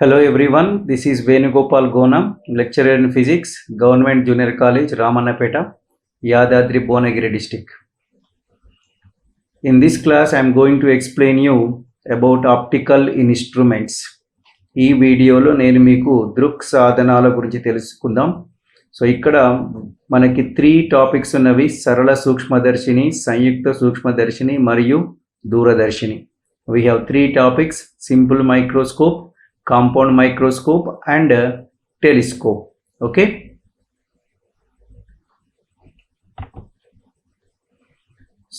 Hello everyone, this is Venugopal Gonam, lecturer in physics, Government Junior College, Ramannapeta, Yadadri, Bhuvanagira district. In this class, I am going to explain you about optical instruments. ఈ వీడియోలో నేను మీకు దృక్ సాధనాల గురించి తెలుసుకుందాం. So ఇక్కడ మనకి 3 topics ఉన్నవి: సరళ సూక్ష్మదర్శిని, సంయుక్త సూక్ష్మదర్శిని మరియు దూరదర్శిని. We have 3 topics: simple microscope, compound microscope and telescope. Okay,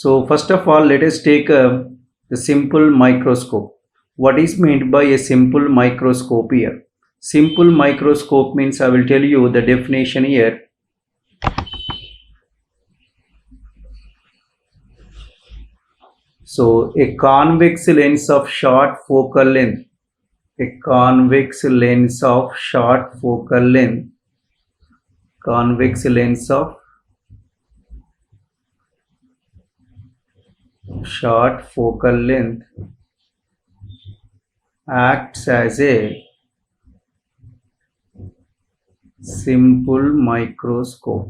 so first of all let us take the simple microscope. What is meant by a simple microscope here? Simple microscope means, I will tell you the definition here. So a convex lens of short focal length, a convex lens of short focal length, convex lens of short focal length acts as a simple microscope.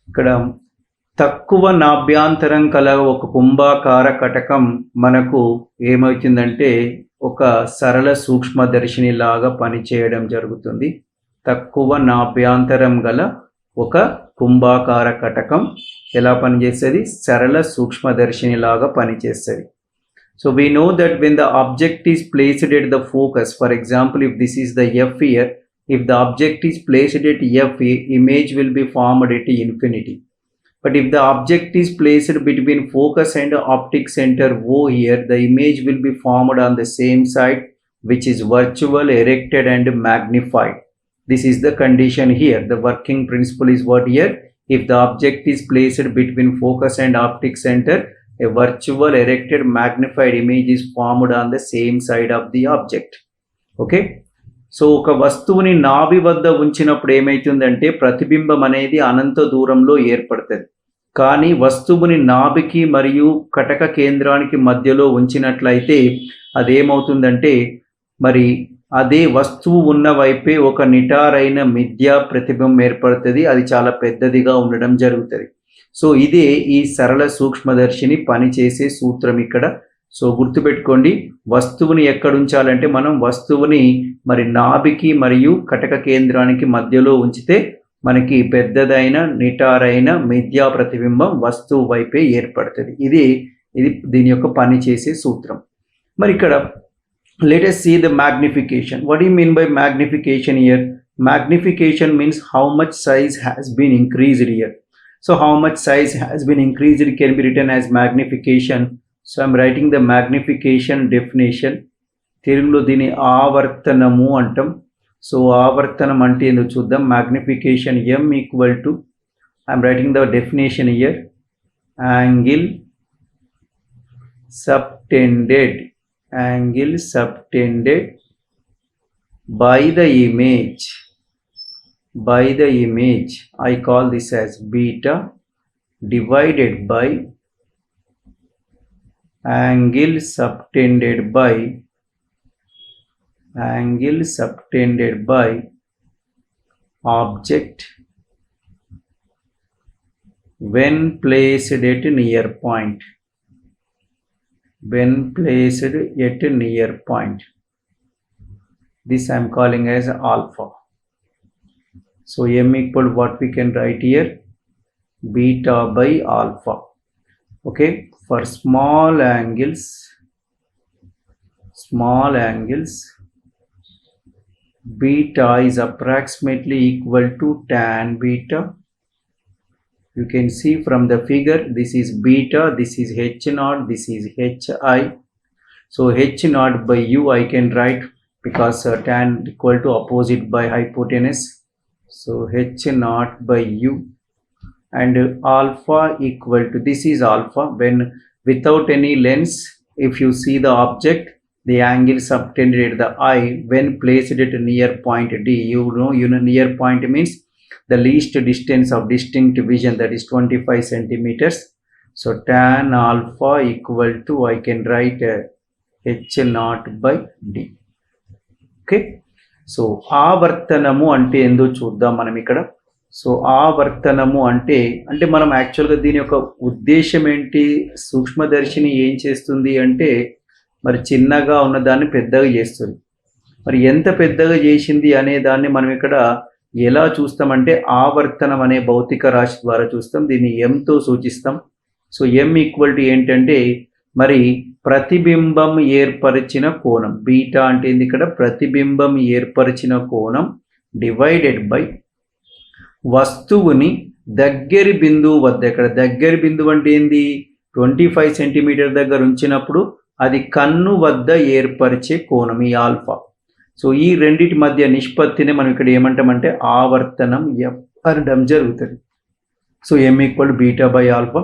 ఇక్కడ తక్కువ నాభ్యాంతరం కల ఒక కుంభాకార కటకం మనకు ఏమవుతుందంటే ఒక సరళ సూక్ష్మదర్శిని లాగా పనిచేయడం జరుగుతుంది. తక్కువ నాభ్యాంతరం గల ఒక కుంభాకార కటకం ఎలా పనిచేస్తుంది? సరళ సూక్ష్మదర్శిని లాగా పనిచేస్తుంది. So we know that when the object is placed at the focus, for example, if this is the F here, if the object is placed at F, image will be formed at infinity. But if the object is placed between focus and optic center O here, the image will be formed on the same side, which is virtual, erected and magnified. This is the condition here. The working principle is what here? If the object is placed between focus and optic center, a virtual, erected, magnified image is formed on the same side of the object. Okay? So ఒక వస్తువుని నాభి వద్ద ఉంచినప్పుడు ఏమవుతుందంటే ప్రతిబింబం అనేది అనంత దూరంలో ఏర్పడుతుంది. కానీ వస్తువుని నాభికి మరియు కటక కేంద్రానికి మధ్యలో ఉంచినట్లయితే అదేమవుతుందంటే మరి అదే వస్తువు ఉన్న వైపే ఒక నిటారైన మిథ్యా ప్రతిబింబం ఏర్పడుతుంది. అది చాలా పెద్దదిగా ఉండడం జరుగుతుంది. సో ఇదే ఈ సరళ సూక్ష్మదర్శిని పనిచేసే సూత్రం ఇక్కడ. సో గుర్తుపెట్టుకోండి, వస్తువుని ఎక్కడ ఉంచాలంటే మనం వస్తువుని మరి నాభికి మరియు కటక కేంద్రానికి మధ్యలో ఉంచితే మనకి పెద్దదైన నిటారైన మిథ్యా ప్రతిబింబం వస్తువు వైపే ఏర్పడుతుంది. ఇది దీని యొక్క పని చేసే సూత్రం. మరి ఇక్కడ let us see the magnification. What do you mean by magnification here? Magnification means how much size has been increased here. So how much size has been increased can be written as magnification. So I am writing the magnification definition. తెలుగులో దీని ఆవర్తనము అంటాం. So ఆవర్తనం అంటే ఏందో చూద్దాం. magnification m equal to, I am writing the definition here, angle subtended by the image. I call this as beta divided by angle subtended by object when placed at near point. This I am calling as alpha. So m equal what we can write here? Beta by alpha. Okay, for small angles beta is approximately equal to tan beta. You can see from the figure, this is beta, this is h naught, this is hi. So h naught by u I can write, because tan equal to opposite by hypotenuse. So h naught by u, and alpha equal to, this is alpha when without any lens, if you see the object, the angle subtended at the eye when placed at near point D. You know near point means the least distance of distinct vision, that is 25 centimeters. So tan alpha equal to I can write h naught by d. Okay, so ఆవర్తనము అంటే ఏందో చూద్దాం మనం ఇక్కడ. So ఆవర్తనము అంటే మనం యాక్చువల్గా దీని యొక్క ఉద్దేశం ఏంటి, సూక్ష్మదర్శిని ఏం చేస్తుంది అంటే మరి చిన్నగా ఉన్నదాన్ని పెద్దగా చేస్తుంది. మరి ఎంత పెద్దగా చేసింది అనే దాన్ని మనం ఇక్కడ ఎలా చూస్తామంటే ఆవర్తనం అనే భౌతిక రాశి ద్వారా చూస్తాం. దీన్ని ఎంతో సూచిస్తాం. సో ఎం ఈక్వల్ టు ఏంటంటే మరి ప్రతిబింబం ఏర్పరిచిన కోణం, బీటా అంటే ఏంది ఇక్కడ, ప్రతిబింబం ఏర్పరిచిన కోణం డివైడెడ్ బై వస్తువుని దగ్గరి బిందువు వద్ద, ఇక్కడ దగ్గరి బిందువు అంటే ఏంది 25 సెంటీమీటర్ దగ్గర ఉంచినప్పుడు అది కన్ను వద్ద ఏర్పరిచే కోణం ఈ ఆల్ఫా. సో ఈ రెండింటి మధ్య నిష్పత్తిని మనం ఇక్కడ ఏమంటామంటే ఆవర్తనం ఎఫ్ అనడం జరుగుతుంది. So M equal beta by alpha.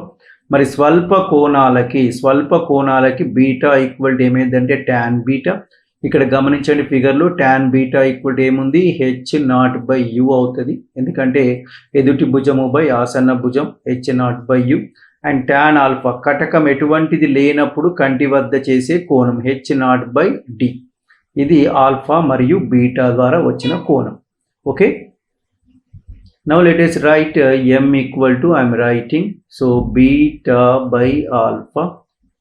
మరి స్వల్ప కోణాలకి బీటా ఈక్వల్ టు ఏమైందంటే tan బీటా. ఇక్కడ గమనించండి ఫిగర్లో tan బీటా ఈక్వల్ టు ఏముంది, h నాట్ బై యు అవుతుంది. ఎందుకంటే ఎదుటి భుజము బై ఆసన్న భుజం h naught by U. And tan alpha కటకం ఎటువంటిది లేనప్పుడు కంటి వద్ద చేసే కోణం h నాట్ బై డి. ఇది ఆల్ఫా మరియు బీటా ద్వారా వచ్చిన కోణం. Okay, now let us write m equal to, I am writing, so beta by alpha.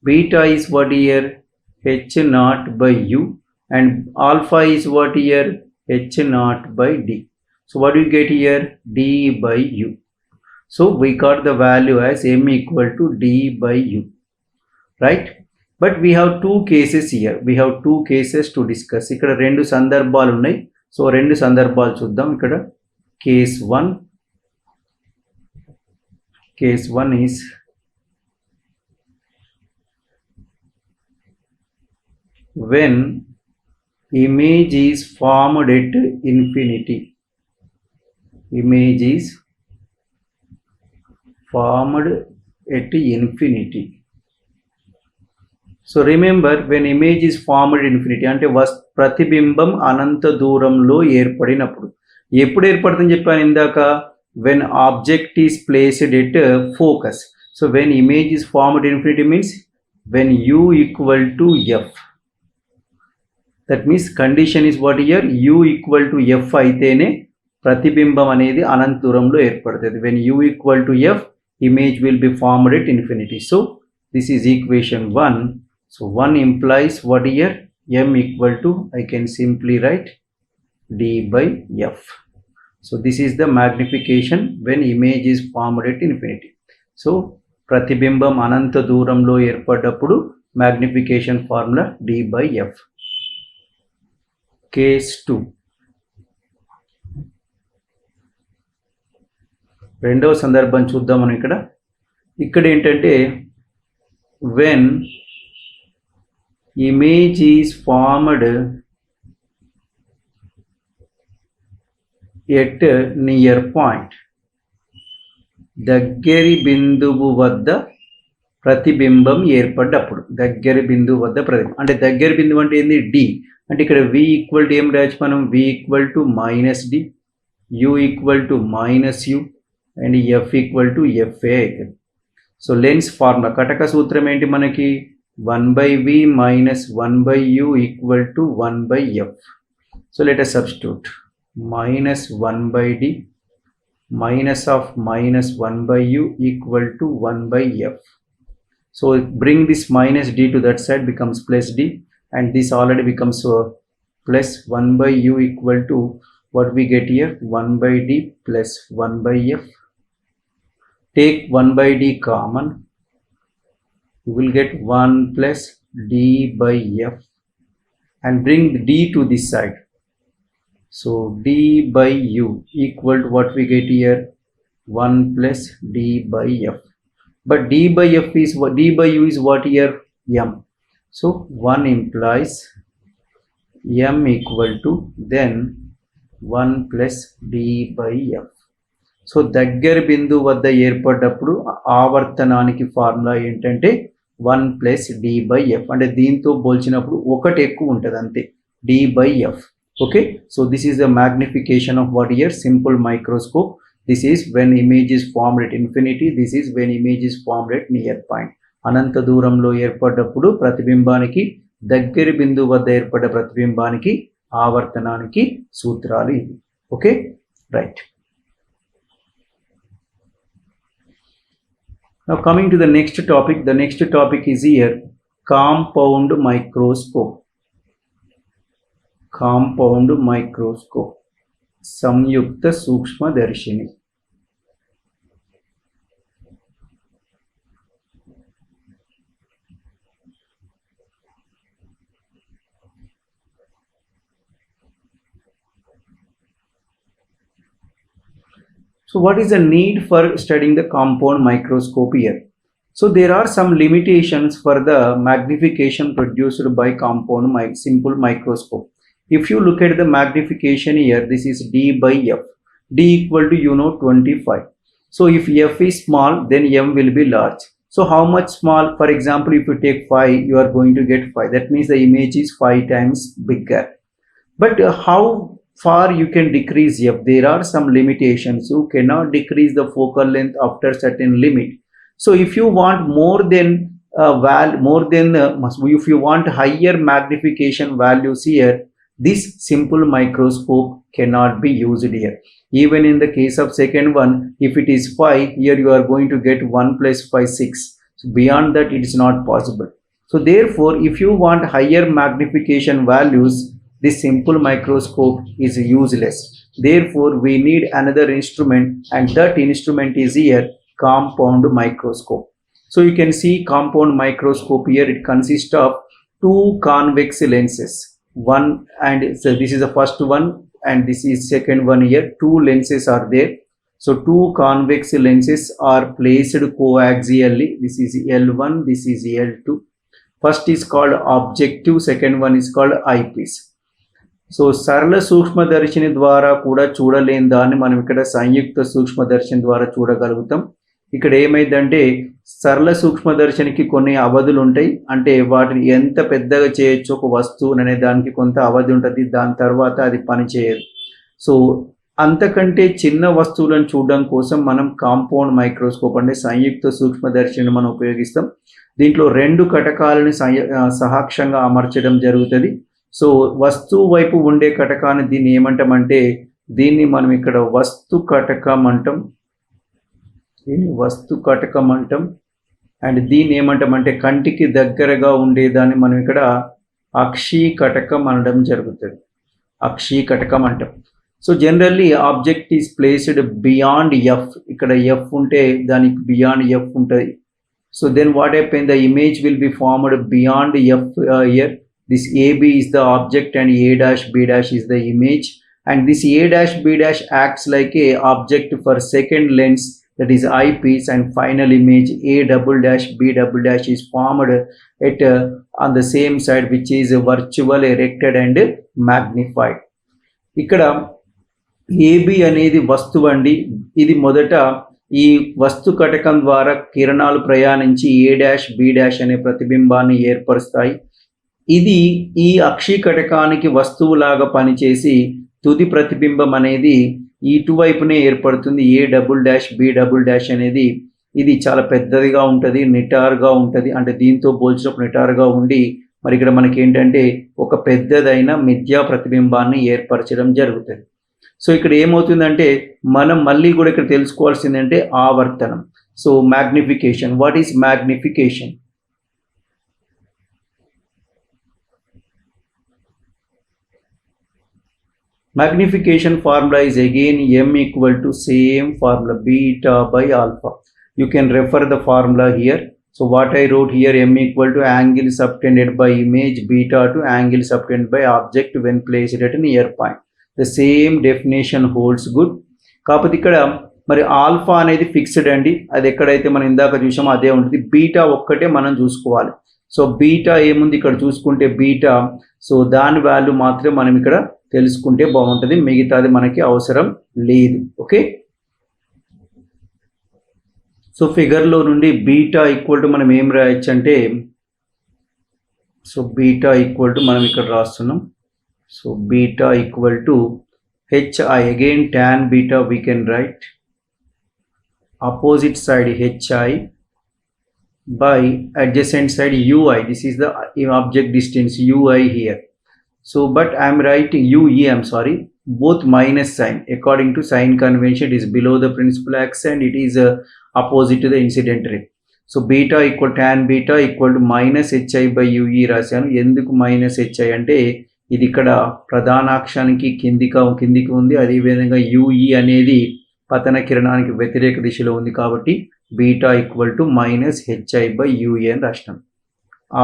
Beta is what here, h naught by u, and alpha is what here, h naught by d. So what do you get here, d by u. So we got the value as m equal to d by u, right? But we have two cases here. We have two cases to discuss. ఇక్కడ రెండు సందర్భాలు ఉన్నాయి. So రెండు సందర్భాలు చూద్దాం. ఇక్కడ case 1 is when image is formed at infinity. Image is formed at infinity. So remember when image is formed infinity అంటే ప్రతిబింబం అనంత దూరంలో ఏర్పడినప్పుడు. ఎప్పుడు ఏర్పడుతుందని చెప్పాను ఇందాక, when object is placed at focus. So when image is formed infinity means when you equal to F. That means condition is what year, you equal to F అయితేనే ప్రతిబింబం అనేది అనంత దూరంలో ఏర్పడుతుంది. When you equal to F, image will be formed at infinity. So this is equation 1. So 1 implies what here, m equal to, I can simply write d by f. So this is the magnification when image is formed at infinity. So prathibimbam ananta dooramlo erpadappudu magnification formula d by f. Case 2. రెండవ సందర్భం చూద్దాం మనం ఇక్కడ ఏంటంటే when image is formed at near point, దగ్గరి బిందువు వద్ద ప్రతిబింబం ఏర్పడ్డప్పుడు, దగ్గరి బిందువు వద్ద ప్రతిబింబం అంటే దగ్గరి బిందువు అంటే ఏంది, డి. అంటే ఇక్కడ v ఈక్వల్ టు ఏం రాయొచ్చు మనం, v equal to minus D, u equal to minus U, and f equal to fa అవుతుంది. సో లెన్స్ ఫార్ములా కటక సూత్రం ఏంటి మనకి, 1/v minus 1/u equal to 1/f. So let us substitute minus 1/d minus of minus 1/u equal to 1/f. So bring this minus d to that side, becomes plus d, and this already becomes plus 1/u equal to what we get here, 1/d plus 1/f. Take 1/d common, you will get 1 plus d by f, and bring d to this side. So d by u equal to what we get here, 1 plus d by f. But d by f is what, d by u is what here, m. So 1 implies m equal to then 1 plus d by f. So దగ్గర బిందువు వద్ద ఏర్పడ్డప్పుడు ఆవర్తనానికి formula ఏంటంటే 1 plus D by F. అంటే దీంతో పోల్చినప్పుడు ఒకటి ఎక్కువ ఉంటుంది అంతే, D by F. Okay, so this is the magnification of what ear, simple microscope. This is when image is formed at infinity. This is when image is formed at near point. అనంత దూరంలో ఏర్పడ్డప్పుడు ప్రతిబింబానికి దగ్గరి బిందువు వద్ద ఏర్పడ్డ ప్రతిబింబానికి ఆవర్తనానికి సూత్రాలు ఇవి. Okay, right. Now coming to the next topic. The next topic is here compound microscope. Compound microscope. Samyukta Sukshmadarshini. So what is the need for studying the compound microscope here? So there are some limitations for the magnification produced by compound simple microscope. If you look at the magnification here, this is D by F. D equal to 25. So if F is small, then M will be large. So how much small? For example, if you take 5, you are going to get 5. That means the image is 5 times bigger. But how far you can decrease F? There are some limitations. You cannot decrease the focal length after certain limit. So if you want if you want higher magnification values here, this simple microscope cannot be used here. Even in the case of second one, if it is 5, here you are going to get 1 plus 5, 6. So beyond that, it is not possible. So therefore, if you want higher magnification values, this simple microscope is useless. Therefore, we need another instrument, and that instrument is here compound microscope. So you can see compound microscope here. It consists of 2 convex lenses. One, and so this is the first one, and this is second one here. 2 lenses are there. So 2 convex lenses are placed coaxially. This is L1, this is L2. First is called objective, second one is called eyepiece. So సరళ సూక్ష్మదర్శిని ద్వారా కూడా చూడలేని దాన్ని మనం ఇక్కడ సంయుక్త సూక్ష్మదర్శిని ద్వారా చూడగలుగుతాం. ఇక్కడ ఏమైందంటే సరళ సూక్ష్మదర్శినికి కొన్ని అవధులు ఉంటాయి. అంటే వాటిని ఎంత పెద్దగా చేయొచ్చు ఒక వస్తువు అనే దానికి కొంత అవధి ఉంటుంది. దాని తర్వాత అది పనిచేయదు. సో అంతకంటే చిన్న వస్తువులను చూడడం కోసం మనం కాంపౌండ్ మైక్రోస్కోప్ అంటే సంయుక్త సూక్ష్మదర్శిని మనం ఉపయోగిస్తాం. దీంట్లో 2 కటకాలను సహాక్షంగా అమర్చడం జరుగుతుంది. సో వస్తువు వైపు ఉండే కటకాన్ని దీన్ని ఏమంటామంటే దీన్ని మనం ఇక్కడ వస్తు కటకం అంటాం. అండ్ దీన్ని ఏమంటామంటే కంటికి దగ్గరగా ఉండేదాన్ని మనం ఇక్కడ అక్షీ కటకం అనడం జరుగుతుంది. అక్షీ కటకం అంటాం. So generally object is placed beyond F. ఇక్కడ ఎఫ్ ఉంటే దానికి బియాండ్ ఎఫ్ ఉంటుంది. So then what happen, the image will be formed beyond F here. This AB is the object and A dash B dash is the image, and this A dash B dash acts like a object for second lens, that is eyepiece, and final image A double dash B double dash is formed at on the same side, which is virtual, erected and magnified. ఇక్కడ AB అనేది వస్తువు అండి. ఇది మొదట ఈ వస్తు కటకం ద్వారా కిరణాలు ప్రయాణించి A dash B dash అనే ప్రతిబింబాన్ని ఏర్పరుస్తాయి. ఇది ఈ అక్షీ కటకానికి వస్తువులాగా పనిచేసి తుది ప్రతిబింబం అనేది ఇటువైపునే ఏర్పడుతుంది. A double dash B double dash అనేది ఇది చాలా పెద్దదిగా ఉంటుంది, నిటారుగా ఉంటుంది. అంటే దీంతో పోల్చినప్పుడు నిటారుగా ఉండి మరి ఇక్కడ మనకి ఏంటంటే ఒక పెద్దదైన మిథ్యా ప్రతిబింబాన్ని ఏర్పరచడం జరుగుతుంది. సో ఇక్కడ ఏమవుతుందంటే మనం మళ్ళీ కూడా ఇక్కడ తెలుసుకోవాల్సిందంటే ఆవర్తనం. So magnification. What is magnification? Magnification formula is again m equal to same formula beta by alpha. You can refer the formula here. So what I wrote here, m equal to angle subtended by image, beta to angle subtended by object when placed at a near point. The same definition holds good. కాకపోతే ఇక్కడ మరి alpha అనేది fixed అండి. అది ఎక్కడైతే మనం ఇందాక చూసామో అదే ఉంటుంది. బీటా ఒక్కటే మనం చూసుకోవాలి. సో బీటా ఏముంది ఇక్కడ చూసుకుంటే బీటా, సో దాని వాల్యూ మాత్రమే మనం ఇక్కడ తెలుసుకుంటే బాగుంటుంది. మిగతాది మనకి అవసరం లేదు. ఓకే, సో ఫిగర్లో నుండి బీటా ఈక్వల్ టు మనం ఏం రాయొచ్చు అంటే, సో బీటా ఈక్వల్ టు మనం ఇక్కడ రాస్తున్నాం. So beta equal to H I, again tan beta we can write opposite side hi by adjacent side ui. This is the object distance ui here. So but I am writing ue, I'm sorry, both minus sign. According to sign convention, it is below the principal axis and it is opposite to the incident ray. So beta equal tan beta equal to minus hi by ue రాశాను. ఎందుకు minus hi అంటే ఇది ఇక్కడ ప్రధానాక్షానికి కిందికి ఉంది, అదేవిధంగా ue అనేది పతన కిరణానికి వ్యతిరేక దిశలో ఉంది కాబట్టి beta equal to minus hi by ue అని రాష్ట్రం.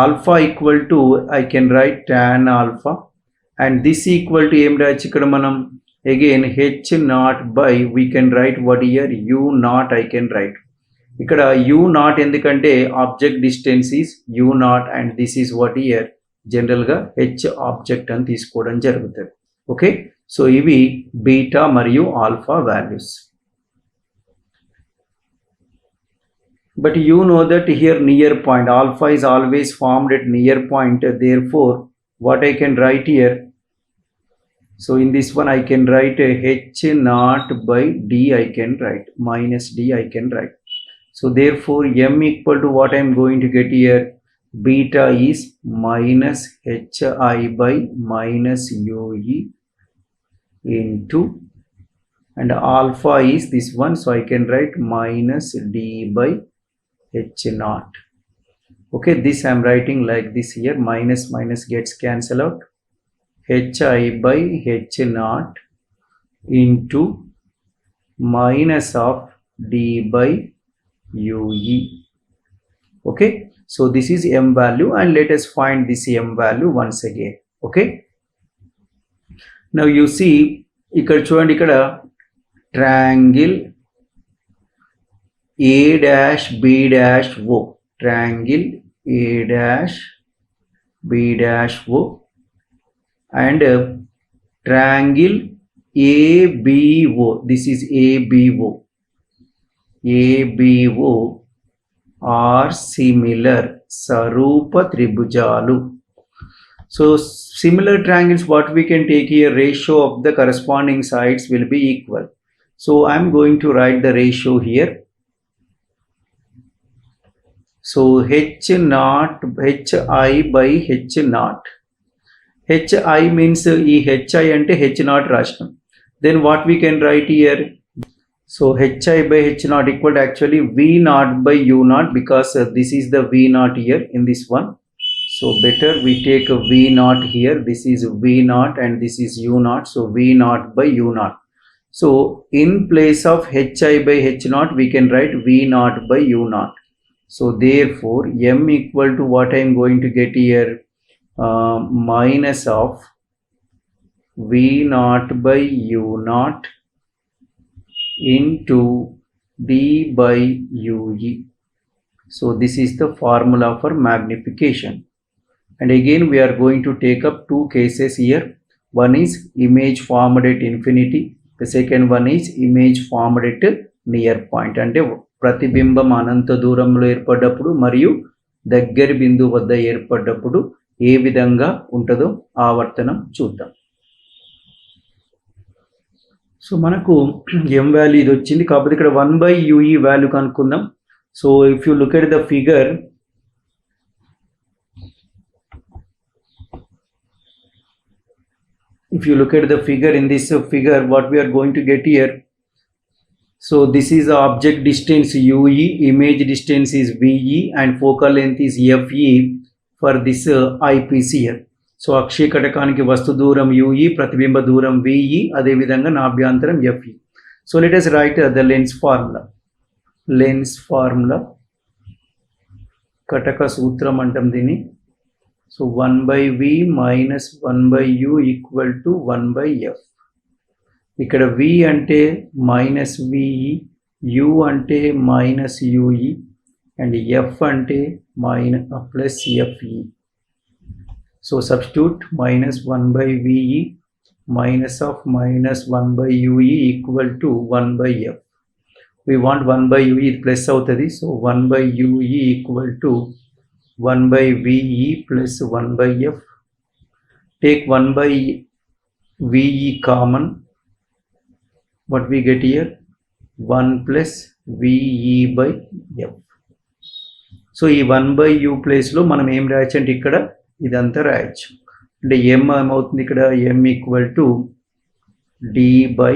Alpha equal to I can write tan alpha and this equal to ఏం రాయొచ్చు ఇక్కడ మనం again h naught by we can write what here u naught I can write. ఇక్కడ u naught ఎందుకంటే object distance is u naught and this is what here general గా h object అని తీసుకోవడం జరుగుతుంది. ఓకే, సో ఇవి beta మరియు alpha values. But you know that here near point alpha is always formed at near point, therefore what I can write here, so in this one I can write h naught by d, I can write minus d I can write. So therefore m equal to what I am going to get here, beta is minus hi by minus ue into, and alpha is this one, so I can write minus d by h naught. Okay, this I am writing like this here, minus minus gets cancel out, hi by h naught into minus of d by ue. Okay, so this is m value and let us find this m value once again. Okay, now you see ఇక్కడ చూడండి, ఇక్కడ triangle a dash b dash o, triangle a dash b dash o and triangle abo, this is abo are similar, sarupa tribujalu. So similar triangles, what we can take here, ratio of the corresponding sides will be equal. So I am going to write the ratio here. So h naught hi by h naught, hi means ఈ hi అంటే h naught రాష్ట్రం, then what we can write here, so hi by h naught equal to actually v naught by u naught, because this is the v naught here in this one, so better we take a v naught here, this is v naught and this is u naught, so v naught by u naught. So in place of hi by h naught we can write v naught by u naught. So therefore m equal to what I am going to get here, minus of v naught by u naught into d by ue. So this is the formula for magnification, and again we are going to take up two cases here. One is image formed at infinity, the second one is image formed at near point. అంటే ప్రతిబింబం అనంత దూరంలో ఏర్పడ్డప్పుడు మరియు దగ్గర బిందువు వద్ద ఏర్పడ్డప్పుడు ఏ విధంగా ఉంటుందో ఆవర్తనం చూద్దాం. సో మనకు m వాల్యూ ఇది వచ్చింది, కాకపోతే ఇక్కడ 1 by ue వాల్యూ కనుక్కుందాం. So if you look at the figure, in this figure what we are going to get here, so this is the object distance ue, image distance is ve and focal length is fe for this eyepiece here. So అక్షయ కటకానికి వస్తు దూరం ue, ప్రతిబింబ దూరం ve, అదే విధంగా నాభ్యంతరం fe. So let us write the lens formula, కటక సూత్రం అంటాం దీన్ని. So 1 by v minus 1 by u equal to 1 by f. ఇక్కడ v అంటే మైనస్ ve, u అంటే మైనస్ ue and f అంటే plus fe. So substitute minus 1 by ve minus of minus 1 by ue equal to 1 by f. We want 1 by ue, ఇది plus అవుతుంది, so 1 by ue equal to 1 by ve plus 1 by f. Take 1 by ve common, what we get here, 1 plus VE by F. So ఈ 1/u ప్లేస్లో మనం ఏం రాయొచ్చు అంటే ఇక్కడ ఇదంతా రాయొచ్చు. అంటే ఎం ఏమవుతుంది ఇక్కడ, M equal to D by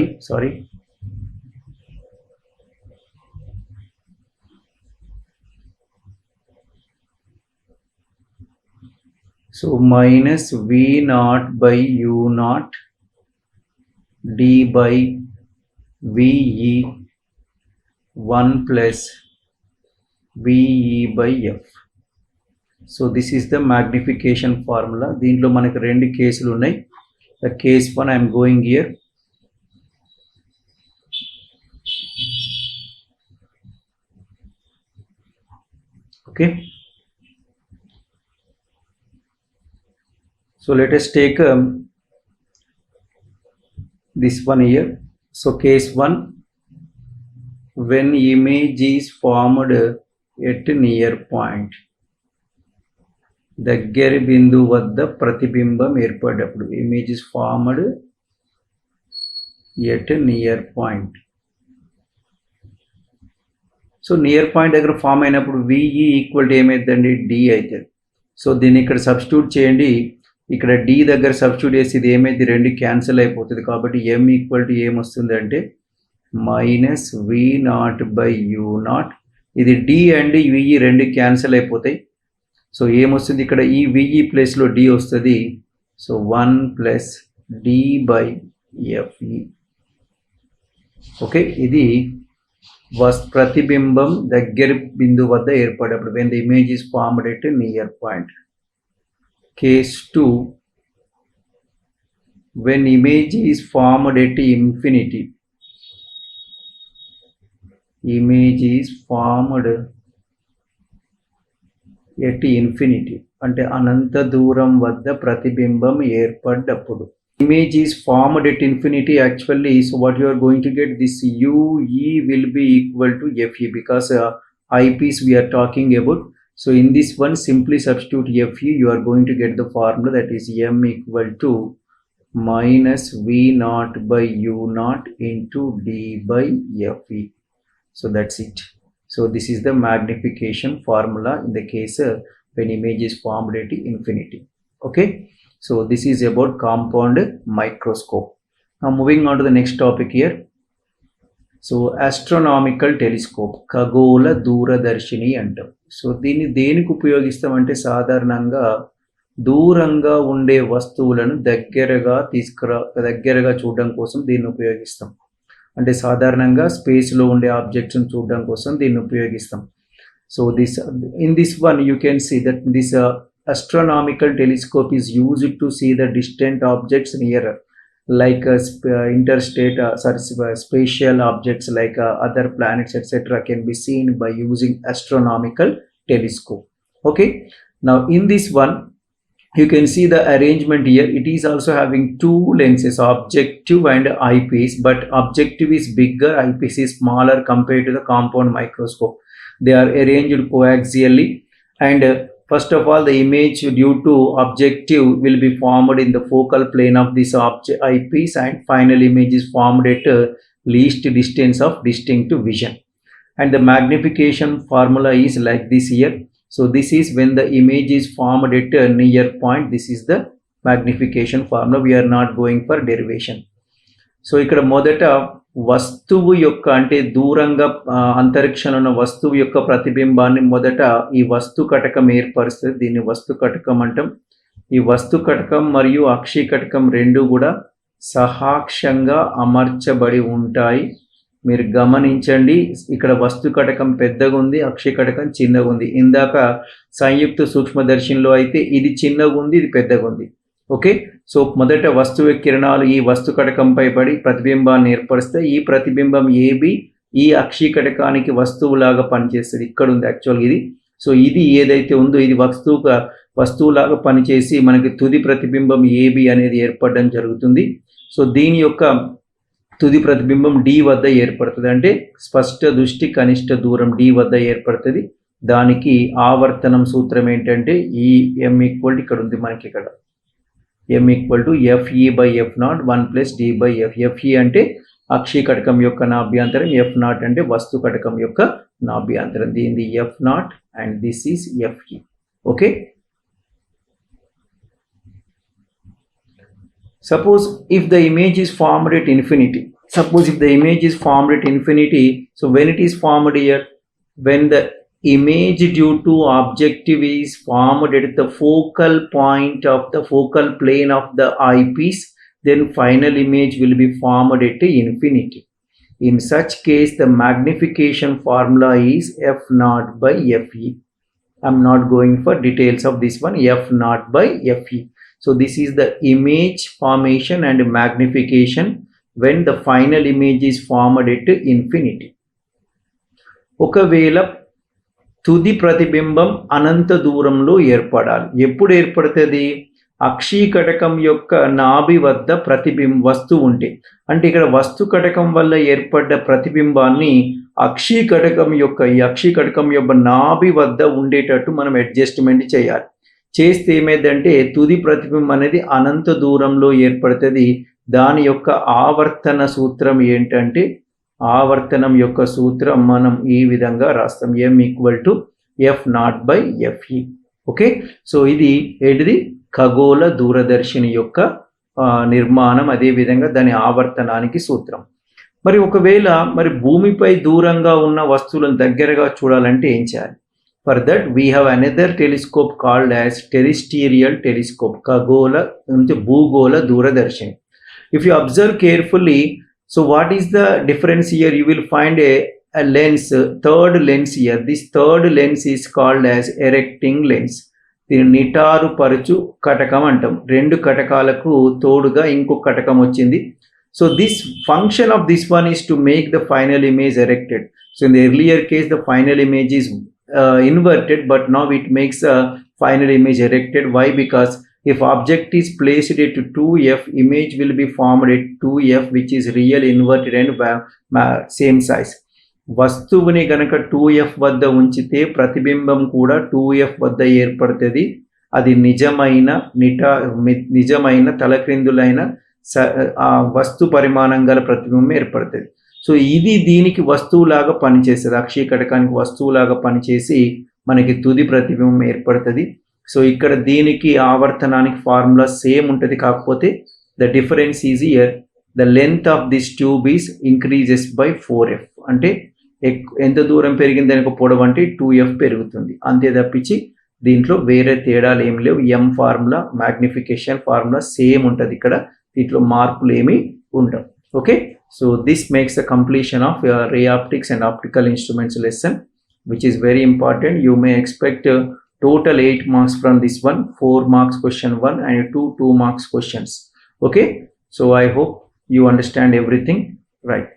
so minus V naught by U naught D by V E 1 plus V E by F. So this is the magnification formula. దీంట్లో మనకు రెండు కేసులు ఉన్నాయి. Case 1 I'm going here. Okay, so let us take this one here. So case 1, when image is formed at near point, దగ్గర బిందువు వద్ద ప్రతిబింబం ఏర్పడ్డప్పుడు, image is formed at near point. So near point దగ్గర ఫామ్ అయినప్పుడు V E equal to ఏమైందండి, D అవుతుంది. So దీన్ని ఇక్కడ సబ్స్టిట్యూట్ చేయండి. ఇక్కడ డి దగ్గర సబ్స్టిట్యూట్ చేసి ఇది ఏమైంది, రెండు క్యాన్సిల్ అయిపోతుంది. కాబట్టి ఎం ఈక్వల్ టు ఏమొస్తుంది అంటే minus V naught by U naught. ఇది డి అండ్ విఈ రెండు క్యాన్సిల్ అయిపోతాయి. సో ఏమొస్తుంది ఇక్కడ, ఈ విఈ ప్లేస్లో డి వస్తుంది. So 1 plus D by F E. Okay, ఇది ప్రతిబింబం దగ్గర బిందువు వద్ద ఏర్పడేప్పుడు, when the image is formed at near point. Case 2, when image is formed at infinity. Image is formed at infinity అంటే అనంత దూరం వద్ద ప్రతిబింబం ఏర్పడ్డప్పుడు. Image is formed at infinity actually, so what you are going to get, this UE will be equal to FE because eyepiece we are talking about. So in this one, simply substitute FE, you are going to get the formula that is M equal to minus V naught by U naught into D by FE. So that's it. So this is the magnification formula in the case when image is formed at infinity. Okay. So this is about compound microscope. Now moving on to the next topic here. So astronomical telescope, ఖగోళ దూరదర్శిని అంటాం. So దీన్ని దేనికి ఉపయోగిస్తామంటే సాధారణంగా దూరంగా ఉండే వస్తువులను దగ్గరగా చూడడం కోసం దీన్ని ఉపయోగిస్తాం. అంటే సాధారణంగా స్పేస్లో ఉండే ఆబ్జెక్ట్స్ని చూడడం కోసం దీన్ని ఉపయోగిస్తాం. So in this one you can see that this astronomical telescope is used to see the distant objects nearer, like spatial objects like other planets etc. can be seen by using astronomical telescope. Okay, now in this one you can see the arrangement here. It is also having two lenses, objective and eyepiece, but objective is bigger, eyepiece is smaller compared to the compound microscope. They are arranged coaxially, and first of all the image due to objective will be formed in the focal plane of this eyepiece, and final image is formed at least distance of distinct vision. And the magnification formula is like this here. So this is when the image is formed at a near point. This is the magnification formula. We are not going for derivation. So ఇక్కడ మొదట వస్తువు యొక్క అంటే దూరంగా అంతరిక్షంలో ఉన్న వస్తువు యొక్క ప్రతిబింబాన్ని మొదట ఈ వస్తు కటకం ఏర్పరుస్తుంది. దీన్ని వస్తు కటకం అంటాం. ఈ వస్తు కటకం మరియు అక్షి కటకం రెండు కూడా సహాక్షంగా అమర్చబడి ఉంటాయి. మీరు గమనించండి, ఇక్కడ వస్తు కటకం పెద్దగా ఉంది, అక్షి కటకం చిన్నగా ఉంది. ఇందాక సంయుక్త సూక్ష్మదర్శినిలో అయితే ఇది చిన్నగా ఉంది, ఇది పెద్దగా ఉంది. ఓకే, సో మొదట వస్తువు కిరణాలు ఈ వస్తు కటకంపై పడి ప్రతిబింబాన్ని ఏర్పరుస్తాయి. ఈ ప్రతిబింబం ఏబి ఈ అక్షి కటకానికి వస్తువులాగా పనిచేస్తుంది. ఇక్కడ ఉంది యాక్చువల్గా ఇది. సో ఇది ఏదైతే ఉందో ఇది వస్తువులాగా పనిచేసి మనకి తుది ప్రతిబింబం ఏబి అనేది ఏర్పడడం జరుగుతుంది. సో దీని యొక్క తుది ప్రతిబింబం డి వద్ద ఏర్పడుతుంది. అంటే స్పష్ట దృష్టి కనిష్ట దూరం డి వద్ద ఏర్పడుతుంది. దానికి ఆవర్తనం సూత్రం ఏంటంటే ఈ ఎం ఈక్వల్ ఇక్కడ ఉంది మనకి, ఇక్కడ M equal to F E by F naught 1 plus D by F. F E అంటే అక్షి కటకం యొక్క నాభ్యంతరం F0 అంటే వస్తు కటకం యొక్క నాభ్యంతరం. దీనిది F0 and this is Fe. Okay. Suppose if the image is formed at infinity. So when it is formed here, when the image due to objective is formed at the focal point of the focal plane of the eyepiece, then final image will be formed at infinity. In such case, the magnification formula is F0 by Fe. I'm not going for details of this one. F0 by Fe. So this is the image formation and magnification when the final image is formed at infinity. ఒకవేళ తుది ప్రతిబింబం అనంత దూరంలో ఏర్పడాలి. ఎప్పుడు ఏర్పడుతుంది? అక్షి కటకం యొక్క నాభి వద్ద వస్తువు ఉంటే, అంటే ఇక్కడ వస్తు కటకం వల్ల ఏర్పడ్డ ప్రతిబింబాన్ని అక్షి కటకం యొక్క నాభి వద్ద ఉండేటట్టు మనం అడ్జస్ట్మెంట్ చేయాలి. చేస్తే ఏమైందంటే తుది ప్రతిబింబం అనేది అనంత దూరంలో ఏర్పడుతుంది. దాని యొక్క ఆవర్తన సూత్రం ఏంటంటే, ఆవర్తనం యొక్క సూత్రం మనం ఈ విధంగా రాస్తాం, m = F0 by Fe. Okay. So ఇది ఏంటిది? ఖగోళ దూరదర్శిని యొక్క నిర్మాణం, అదేవిధంగా దాని ఆవర్తనానికి సూత్రం. మరి ఒకవేళ భూమిపై దూరంగా ఉన్న వస్తువులను దగ్గరగా చూడాలంటే ఏం చేయాలి? For that we have another telescope called as terrestrial telescope, భూగోళ దూరదర్శిని. If you observe carefully, so what is the difference here? You will find a lens, third lens here. This third lens is called as erecting lens. దీని నిటారు పరచు కటకం అంటాం. రెండు కటకాలకు తోడుగా ఇంకొక కటకం వచ్చింది. So this function of this one is to make the final image erected. So in the earlier case the final image is inverted, but now it makes a final image erected. Why? Because if object is placed at 2f, image will be formed at 2f, which is real inverted and same size. వస్తువుని గనక 2f వద్ద ఉంచితే ప్రతిబింబం కూడా 2f వద్ద ఏర్పడుతుంది. అది నిజమైన తలక్రిందులైన వస్తు పరిమాణం గల ప్రతిబింబం ఏర్పడుతుంది. సో ఇది దీనికి వస్తువులాగా పనిచేస్తుంది, అక్షి కటకానికి వస్తువులాగా పనిచేసి మనకి తుది ప్రతిబింబం ఏర్పడుతుంది. సో ఇక్కడ దీనికి ఆవర్తనానికి ఫార్ములా సేమ్ ఉంటుంది, కాకపోతే the difference is here the length of this tube is increases by 4f. అంటే ఎంత దూరం పెరిగింది దానికి పొడవు అంటే 2f పెరుగుతుంది, అంతే తప్పించి దీంట్లో వేరే తేడాలు ఏమి లేవు. m formula, magnification formula same ఉంటుంది, ఇక్కడ దీంట్లో మార్పులు ఏమి ఉండవు. Okay. So this makes the completion of ray optics and optical instruments lesson, which is very important. You may expect total 8 marks from this one, 4 marks question 1 and 2 marks questions. Okay. So I hope you understand everything right.